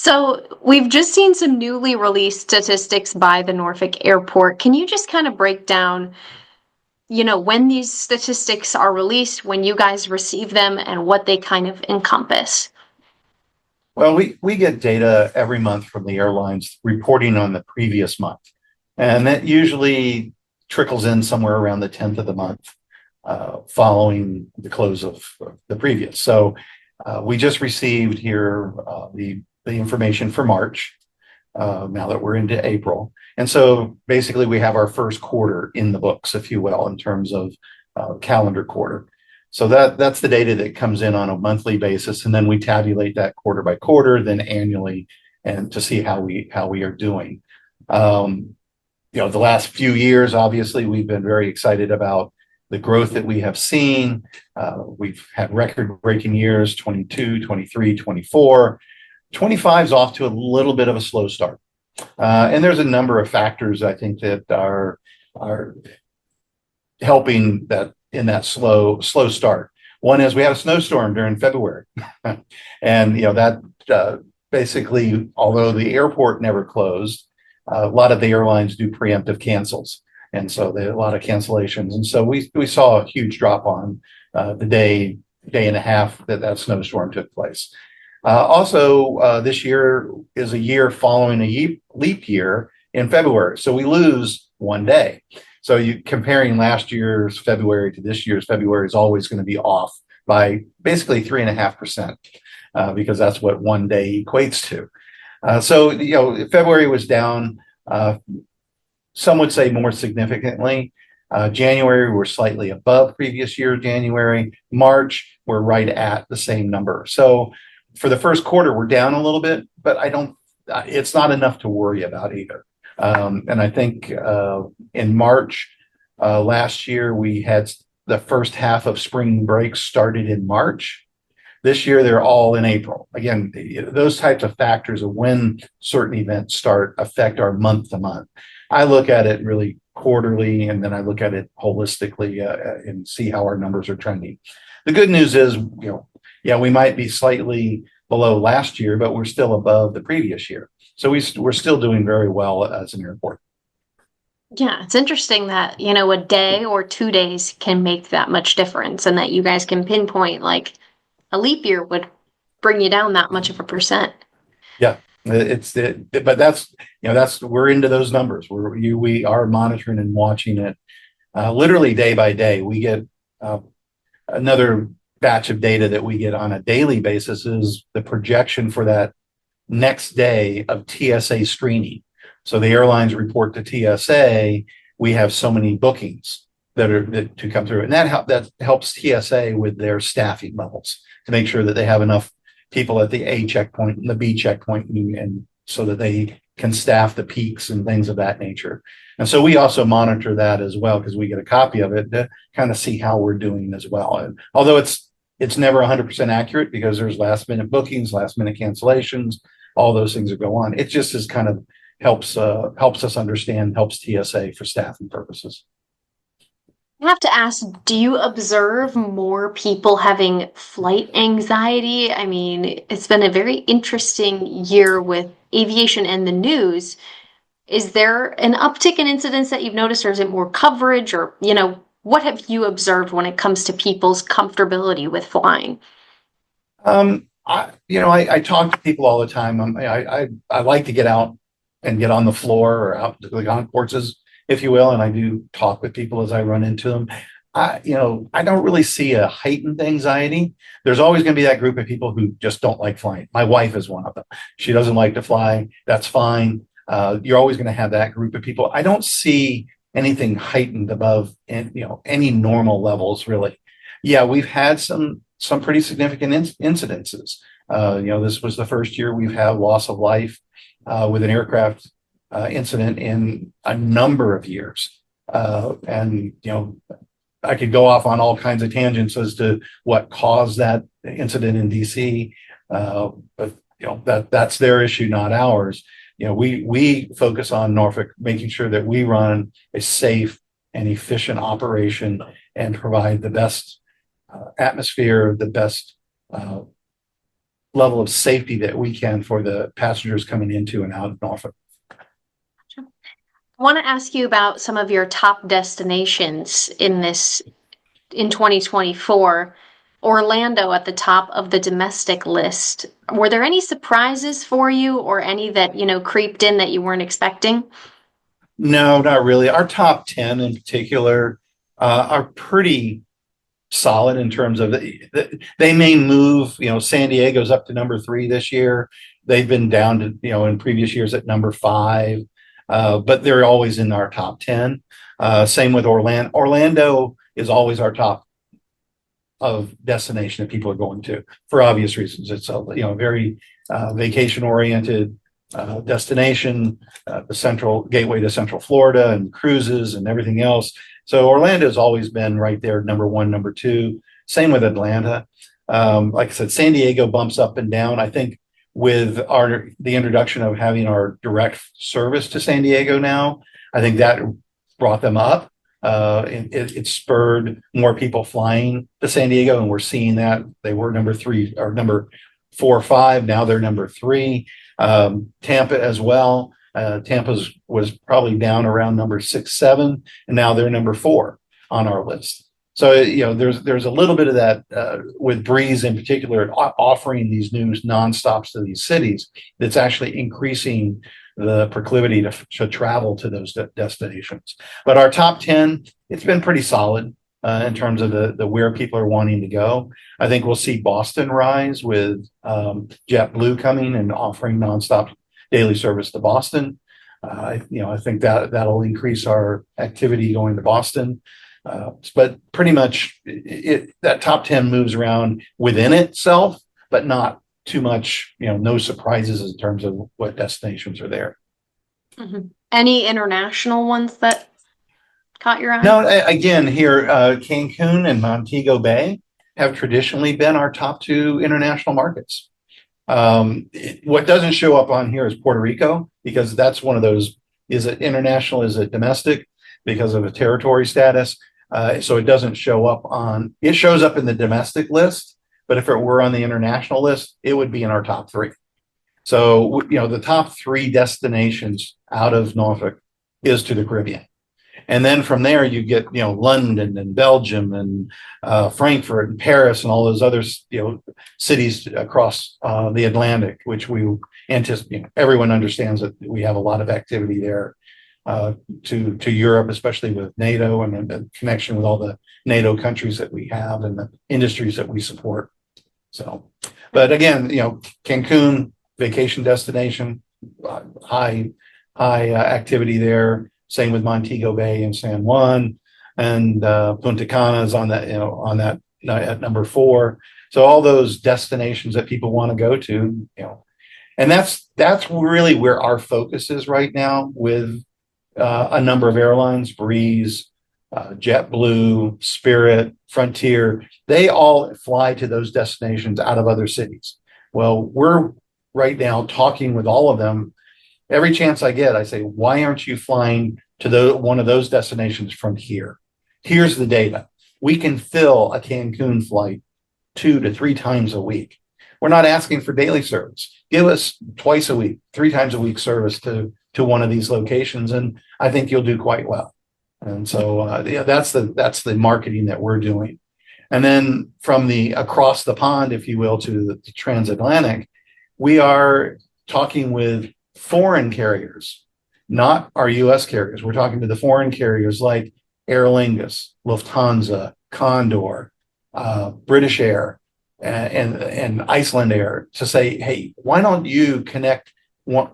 So we've just seen some newly released statistics by the Norfolk Airport. Can you just kind of break down, when these statistics are released, when you guys receive them, and what they kind of encompass? Well, we get data every month from the airlines reporting on the previous month, and that usually trickles in somewhere around the 10th of the month following the close of the previous. So we just received here the information for March now that we're into April. And so basically we have our first quarter in the books, if you will, in terms of calendar quarter. So that's the data that comes in on a monthly basis, and then we tabulate that quarter by quarter, then annually, and to see how we are doing. The last few years, obviously, we've been very excited about the growth that we have seen. We've had record-breaking years, 22, 23, 24. 25 is off to a little bit of a slow start. And there's a number of factors, I think, that are helping that in that slow start. One is we had a snowstorm during February. And, that basically, although the airport never closed, a lot of the airlines do preemptive cancels. And so there are a lot of cancellations. And so we saw a huge drop on the day and a half that snowstorm took place. Also, this year is a year following a leap year in February. So we lose one day. So you comparing last year's February to this year's February is always going to be off by basically 3.5%, because that's what one day equates to. So February was down. Some would say more significantly. January, we're slightly above previous year January. March, we're right at the same number. So for the first quarter, we're down a little bit, but it's not enough to worry about either. And I think in March last year, we had the first half of spring break started in March. This year, they're all in April. Again, those types of factors of when certain events start affect our month to month. I look at it really quarterly, and then I look at it holistically and see how our numbers are trending. The good news is, we might be slightly below last year, but we're still above the previous year. So we're still doing very well as an airport. Yeah, it's interesting that, a day or 2 days can make that much difference, and that you guys can pinpoint like a leap year would bring you down that much of a percent. Yeah, but that's we're into those numbers. We are monitoring and watching it literally day by day. We get another batch of data that we get on a daily basis is the projection for that next day of TSA screening. So the airlines report to TSA, we have so many bookings to come through, and that helps TSA with their staffing levels to make sure that they have enough people at the A checkpoint and the B checkpoint, and so that they can staff the peaks and things of that nature. And so we also monitor that as well, because we get a copy of it to kind of see how we're doing as well. And although it's never 100% accurate, because there's last minute bookings, last minute cancellations, all those things that go on. It just is kind of helps us understand, helps TSA for staffing purposes. I have to ask, do you observe more people having flight anxiety? I mean, it's been a very interesting year with aviation and the news. Is there an uptick in incidents that you've noticed, or is it more coverage, or, what have you observed when it comes to people's comfortability with flying? I talk to people all the time. I like to get out and get on the floor or out to the concourses, if you will, and I do talk with people as I run into them. I don't really see a heightened anxiety. There's always going to be that group of people who just don't like flying. My wife is one of them. She doesn't like to fly. That's fine. You're always going to have that group of people. I don't see anything heightened above, any normal levels, really. Yeah, we've had some pretty significant incidences. This was the first year we've had loss of life with an aircraft incident in a number of years. And I could go off on all kinds of tangents as to what caused that incident in DC. But that's their issue, not ours. We focus on Norfolk, making sure that we run a safe and efficient operation and provide the best atmosphere, the best level of safety that we can for the passengers coming into and out of Norfolk. I want to ask you about some of your top destinations in 2024. Orlando at the top of the domestic list. Were there any surprises for you or any that, creeped in that you weren't expecting? No, not really. Our top 10 in particular are pretty solid in terms of they may move. San Diego's up to number 3 this year. They've been down to, in previous years at number 5, but they're always in our top 10. Same with Orlando. Orlando is always our top of destination that people are going to for obvious reasons. It's a very vacation oriented destination, the central gateway to Central Florida and cruises and everything else. So Orlando has always been right there, number 1, number 2. Same with Atlanta. Like I said, San Diego bumps up and down. I think with the introduction of having our direct service to San Diego now, I think that brought them up. It spurred more people flying to San Diego, and we're seeing that. They were number 3 or number 4 or 5. Now they're number 3. Tampa as well. Tampa's was probably down around number 6, 7, and now they're number 4 on our list. So there's a little bit of that with Breeze in particular, offering these new nonstops to these cities. That's actually increasing the proclivity to travel to those destinations. But our top 10, it's been pretty solid in terms of the where people are wanting to go. I think we'll see Boston rise with JetBlue coming and offering nonstop daily service to Boston. I think that'll increase our activity going to Boston. But pretty much that top 10 moves around within itself, but not too much, no surprises in terms of what destinations are there. Mm-hmm. Any international ones that caught your eye? No, again, here, Cancun and Montego Bay have traditionally been our top 2 international markets. What doesn't show up on here is Puerto Rico, because that's one of those, is it international, is it domestic, because of a territory status. So it doesn't show up it shows up in the domestic list, but if it were on the international list, it would be in our top 3. So, the top 3 destinations out of Norfolk is to the Caribbean. And then from there, you get, London and Belgium and Frankfurt and Paris and all those other, cities across the Atlantic, which we anticipate. Everyone understands that we have a lot of activity there to Europe, especially with NATO and the connection with all the NATO countries that we have and the industries that we support. So, but again, Cancun, vacation destination, high activity there. Same with Montego Bay and San Juan, and Punta Cana is on that at number 4. So all those destinations that people want to go to, and that's really where our focus is right now with a number of airlines, Breeze, JetBlue, Spirit, Frontier. They all fly to those destinations out of other cities. Well, we're right now talking with all of them. Every chance I get, I say, why aren't you flying to one of those destinations from here? Here's the data. We can fill a Cancun flight 2 to 3 times a week. We're not asking for daily service. Give us twice a week, 3 times a week service to one of these locations, and I think you'll do quite well. And so that's the marketing that we're doing. And then from the across the pond, if you will, to the transatlantic, we are talking with foreign carriers, not our U.S. carriers. We're talking to the foreign carriers like Aer Lingus, Lufthansa, Condor, British Air, and Iceland Air to say, hey, why don't you connect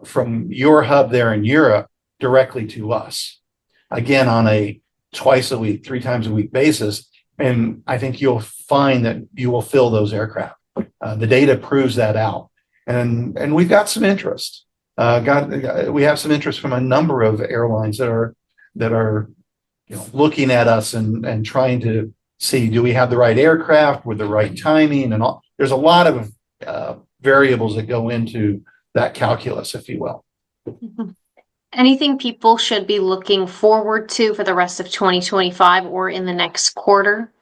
from your hub there in Europe directly to us? Again, on a twice a week, 3 times a week basis. And I think you'll find that you will fill those aircraft. The data proves that out. And we've got some interest. We have some interest from a number of airlines that are looking at us and trying to see, do we have the right aircraft with the right timing and all. There's a lot of variables that go into that calculus, if you will. Mm-hmm. Anything people should be looking forward to for the rest of 2025 or in the next quarter?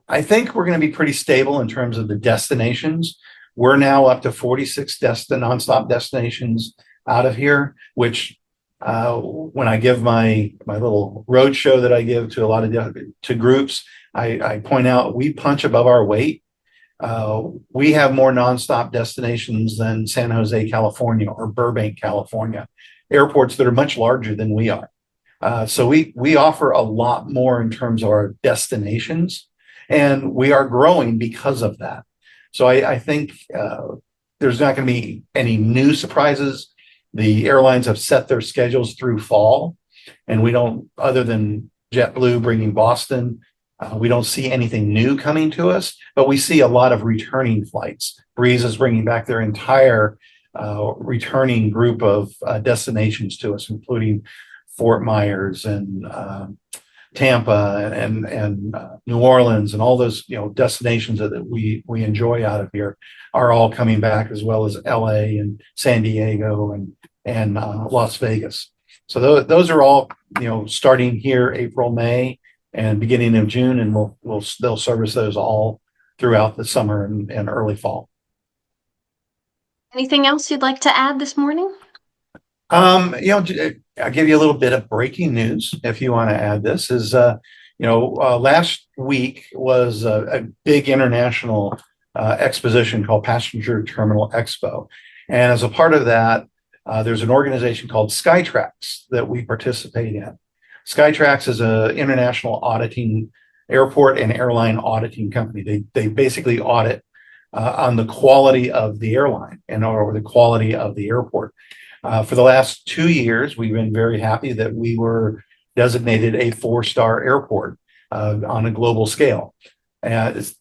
I think we're going to be pretty stable in terms of the destinations. We're now up to 46 nonstop destinations out of here, which when I give my little road show that I give to a lot of to groups, I point out we punch above our weight. We have more nonstop destinations than San Jose, California, or Burbank, California, airports that are much larger than we are. So we offer a lot more in terms of our destinations, and we are growing because of that. So I think there's not going to be any new surprises. The airlines have set their schedules through fall, and we don't, other than JetBlue bringing Boston, we don't see anything new coming to us, but we see a lot of returning flights. Breeze is bringing back their entire returning group of destinations to us, including Fort Myers and Tampa and New Orleans, and all those destinations that we enjoy out of here are all coming back, as well as LA and San Diego and Las Vegas. So those are all starting here April, May, and beginning of June, and they'll service those all throughout the summer and early fall. Anything else you'd like to add this morning? I'll give you a little bit of breaking news if you want to add this. Last week was a big international exposition called Passenger Terminal Expo, and as a part of that, there's an organization called Skytrax that we participate in. Skytrax is an international auditing airport and airline auditing company. They basically audit on the quality of the airline or the quality of the airport. For the last 2 years, we've been very happy that we were designated a 4-star airport on a global scale.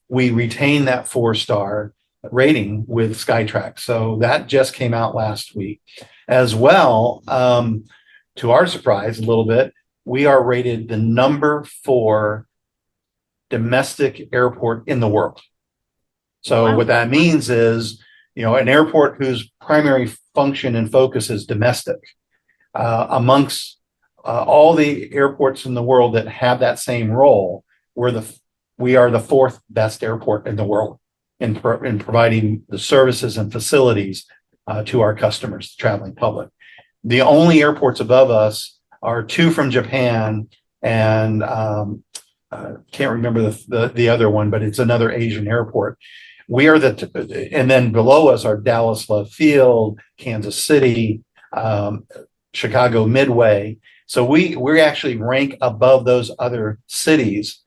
We retain that 4-star rating with Skytrax. So that just came out last week. As well, to our surprise a little bit, we are rated the number 4 domestic airport in the world. So Wow. what that means is, an airport whose primary function and focus is domestic, amongst all the airports in the world that have that same role, we are the 4th best airport in the world in providing the services and facilities to our customers, the traveling public. The only airports above us are 2 from Japan, and can't remember the other one, but it's another Asian airport. We are and then below us are Dallas Love Field, Kansas City, Chicago Midway. So we actually rank above those other cities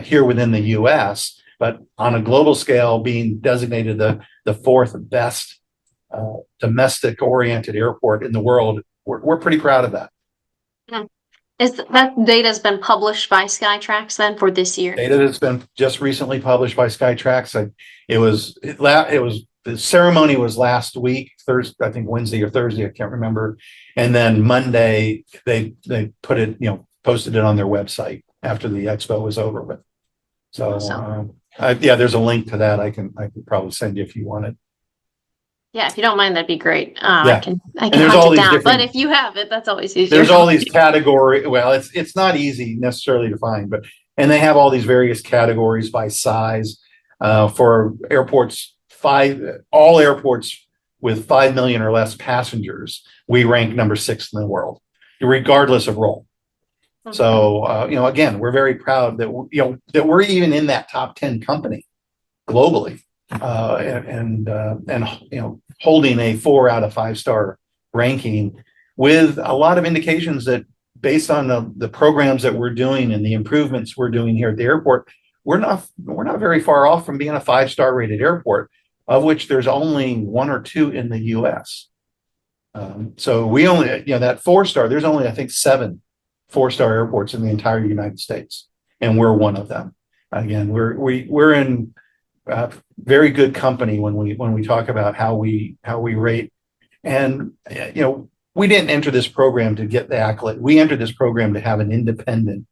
here within the U.S., but on a global scale, being designated the 4th best domestic oriented airport in the world, we're pretty proud of that. Is that data has been published by Skytrax then for this year? Data that's been just recently published by Skytrax. The ceremony was last week, Thursday, I think Wednesday or Thursday, I can't remember. And then Monday they put it, posted it on their website after the expo was over with. So Awesome. there's a link to that. I can probably send you if you want it. Yeah, if you don't mind, that'd be great. Yeah. I can there's all hunt it these down. But different- if you have it, that's always easier. There's all these categories. Well, it's not easy necessarily to find, and they have all these various categories by size for airports. All airports with 5 million or less passengers, we rank number 6 in the world, regardless of role. Okay. So again, we're very proud that that we're even in that top 10 company globally, and holding a 4 out of 5-star ranking, with a lot of indications that based on the programs that we're doing and the improvements we're doing here at the airport, we're not very far off from being a 5-star rated airport, of which there's only 1 or 2 in the U.S. So we only, that 4-star, there's only, I think, 7 4-star airports in the entire United States, and we're one of them. Again, we're in very good company when we talk about how we rate. And we didn't enter this program to get the accolade. We entered this program to have an independent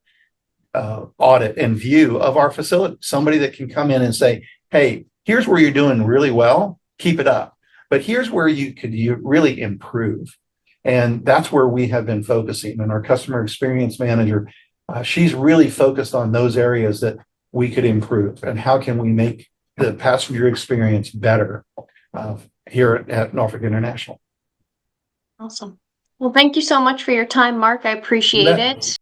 audit and view of our facility. Somebody that can come in and say, "Hey, here's where you're doing really well. Keep it up. But here's where you really improve." And that's where we have been focusing. And our customer experience manager, she's really focused on those areas that we could improve, and how can we make the passenger experience better here at Norfolk International. Awesome. Well, thank you so much for your time, Mark. I You appreciate bet. it.